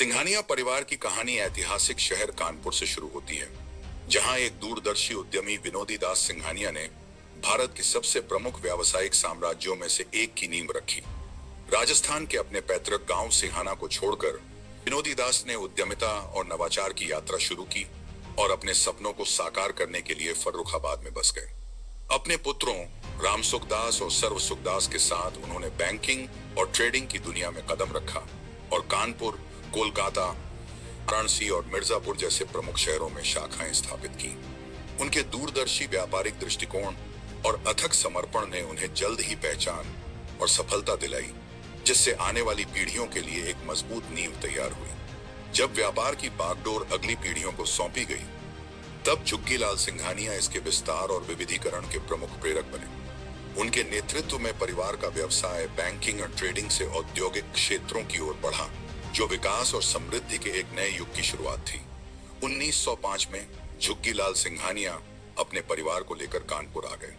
सिंघानिया परिवार की कहानी ऐतिहासिक शहर कानपुर से शुरू होती है, जहां एक दूरदर्शी उद्यमी विनोदी दास सिंघानिया ने भारत के सबसे प्रमुख व्यावसायिक साम्राज्यों में से एक की नींव रखी। राजस्थान के अपने पैतृक गांव सिंघाना को छोड़कर विनोदी दास ने उद्यमिता और नवाचार की यात्रा शुरू की और अपने सपनों को साकार करने के लिए फर्रुखाबाद में बस गए। अपने पुत्रों राम सुखदास और सर्व सुखदास के साथ उन्होंने बैंकिंग और ट्रेडिंग की दुनिया में कदम रखा और कानपुर, कोलकाता, वाराणसी और मिर्जापुर जैसे प्रमुख शहरों में शाखाएं स्थापित की। उनके दूरदर्शी व्यापारिक दृष्टिकोण और अथक समर्पण ने उन्हें जल्द ही पहचान और सफलता दिलाई, जिससे आने वाली पीढ़ियों के लिए एक मजबूत नींव तैयार हुई। जब व्यापार की बागडोर अगली पीढ़ियों को सौंपी गई, तब जुग्गीलाल सिंघानिया इसके विस्तार और विविधीकरण के प्रमुख प्रेरक बने। उनके नेतृत्व में परिवार का व्यवसाय बैंकिंग और ट्रेडिंग से औद्योगिक क्षेत्रों की ओर बढ़ा, जो विकास और समृद्धि के एक नए युग की शुरुआत थी। 1905 में जुग्गीलाल सिंघानिया अपने परिवार को लेकर कानपुर आ गए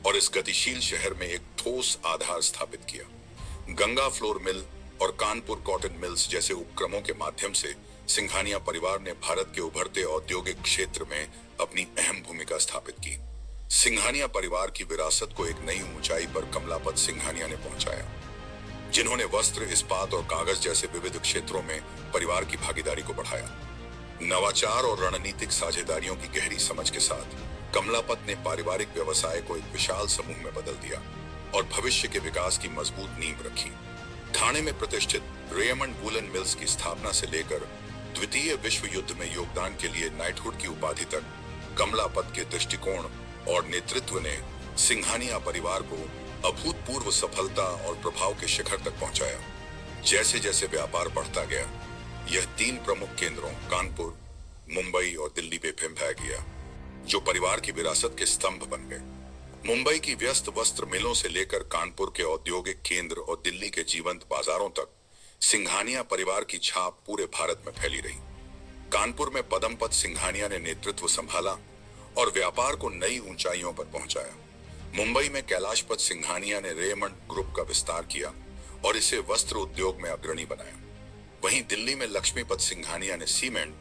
और इस गतिशील शहर में एक ठोस आधार स्थापित किया। गंगा फ्लोर मिल और कानपुर कॉटन मिल्स जैसे उपक्रमों के माध्यम से सिंघानिया परिवार ने भारत के उभरते औद्योगिक क्षेत्र में अपनी अहम भूमिका स्थापित की। सिंघानिया परिवार की विरासत को एक नई ऊंचाई पर कमलापत सिंघानिया ने पहुंचाया, जिन्होंने वस्त्र, इस्पात और कागज जैसे विविध क्षेत्रों में परिवार की भागीदारी को बढ़ाया। नवाचार और रणनीतिक साझेदारियों की गहरी समझ के साथ कमलापत ने पारिवारिक व्यवसाय को एक विशाल समूह में बदल दिया और भविष्य के विकास की मजबूत नींव रखी। ठाणे में प्रतिष्ठित रेमंड वूलन मिल्स की स्थापना से लेकर द्वितीय विश्व युद्ध में योगदान के लिए नाइटहुड की उपाधि तक कमलापत के दृष्टिकोण और नेतृत्व ने सिंघानिया परिवार को अभूतपूर्व सफलता और प्रभाव के शिखर तक पहुंचाया। जैसे जैसे व्यापार बढ़ता गया, यह 3 प्रमुख केंद्रों कानपुर, मुंबई और दिल्ली में फैल गया, जो परिवार की विरासत के स्तंभ बन गए। मुंबई की व्यस्त वस्त्र मिलों से लेकर कानपुर के औद्योगिक केंद्र और दिल्ली के जीवंत बाजारों तक सिंघानिया परिवार की छाप पूरे भारत में फैली रही। कानपुर में पदमपत सिंघानिया ने नेतृत्व संभाला और व्यापार को नई ऊंचाइयों पर पहुंचाया। मुंबई में कैलाशपत सिंघानिया ने रेमंड ग्रुप का विस्तार किया और इसे वस्त्र उद्योग में अग्रणी बनाया। वहीं दिल्ली में लक्ष्मीपत सिंघानिया ने सीमेंट,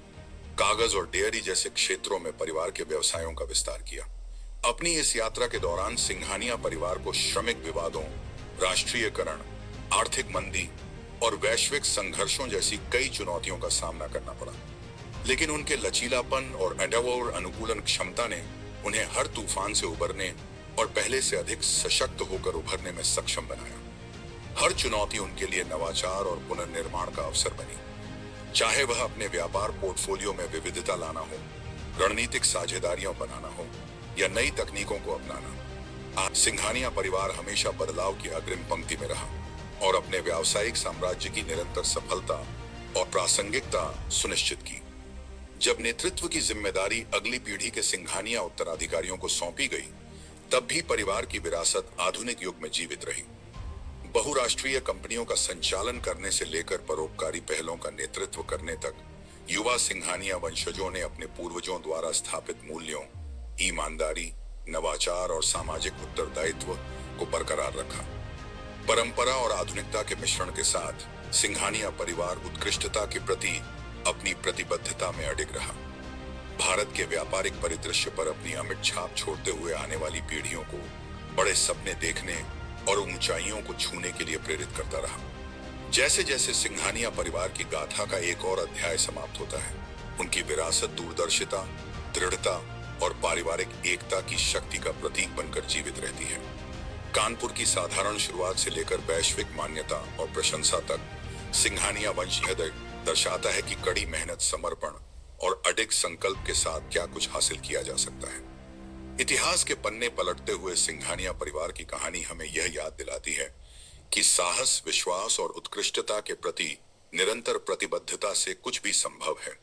कागज और डेयरी जैसे क्षेत्रों में परिवार के व्यवसायों का विस्तार किया। अपनी इस यात्रा के दौरान सिंघानिया परिवार को श्रमिक विवादों, राष्ट्रीयकरण, आर्थिक मंदी और वैश्विक संघर्षों जैसी कई चुनौतियों का सामना करना पड़ा, लेकिन उनके लचीलापन और एडवार अनुकूलन क्षमता ने उन्हें हर तूफान से उबरने और पहले से अधिक सशक्त होकर उभरने में सक्षम बनाया। हर चुनौती उनके लिए नवाचार और पुनर्निर्माण का अवसर बनी, चाहे वह अपने व्यापार पोर्टफोलियो में विविधता लाना हो, रणनीतिक साझेदारियां बनाना हो या नई तकनीकों को अपनाना। आज सिंघानिया परिवार हमेशा बदलाव की अग्रिम पंक्ति में रहा और अपने व्यावसायिक साम्राज्य की निरंतर सफलता और प्रासंगिकता सुनिश्चित की। जब नेतृत्व की जिम्मेदारी अगली पीढ़ी के सिंघानिया उत्तराधिकारियों को सौंपी गई, तब भी परिवार की विरासत आधुनिक युग में जीवित रही। बहुराष्ट्रीय कंपनियों का संचालन करने से लेकर परोपकारी पहलों का नेतृत्व करने तक युवा सिंघानिया वंशजों ने अपने पूर्वजों द्वारा स्थापित मूल्यों, ईमानदारी, नवाचार और सामाजिक उत्तरदायित्व को बरकरार रखा। परंपरा और आधुनिकता के मिश्रण के साथ सिंघानिया परिवार उत्कृष्टता के प्रति अपनी प्रतिबद्धता में अडिग रहा। भारत के व्यापारिक परिदृश्य पर अपनी अमिट छाप छोड़ते हुए आने वाली पीढ़ियों को बड़े सपने देखने और ऊंचाइयों को छूने के लिए प्रेरित करता रहा। जैसे जैसे सिंघानिया परिवार की गाथा का एक और अध्याय समाप्त होता है, उनकी विरासत दूरदर्शिता, दृढ़ता और पारिवारिक एकता की शक्ति का प्रतीक बनकर जीवित रहती है। कानपुर की साधारण शुरुआत से लेकर वैश्विक मान्यता और प्रशंसा तक सिंघानिया वंश यह दर्शाता है कि कड़ी मेहनत, समर्पण और अडिग संकल्प के साथ क्या कुछ हासिल किया जा सकता है। इतिहास के पन्ने पलटते हुए सिंघानिया परिवार की कहानी हमें यह याद दिलाती है कि साहस, विश्वास और उत्कृष्टता के प्रति निरंतर प्रतिबद्धता से कुछ भी संभव है।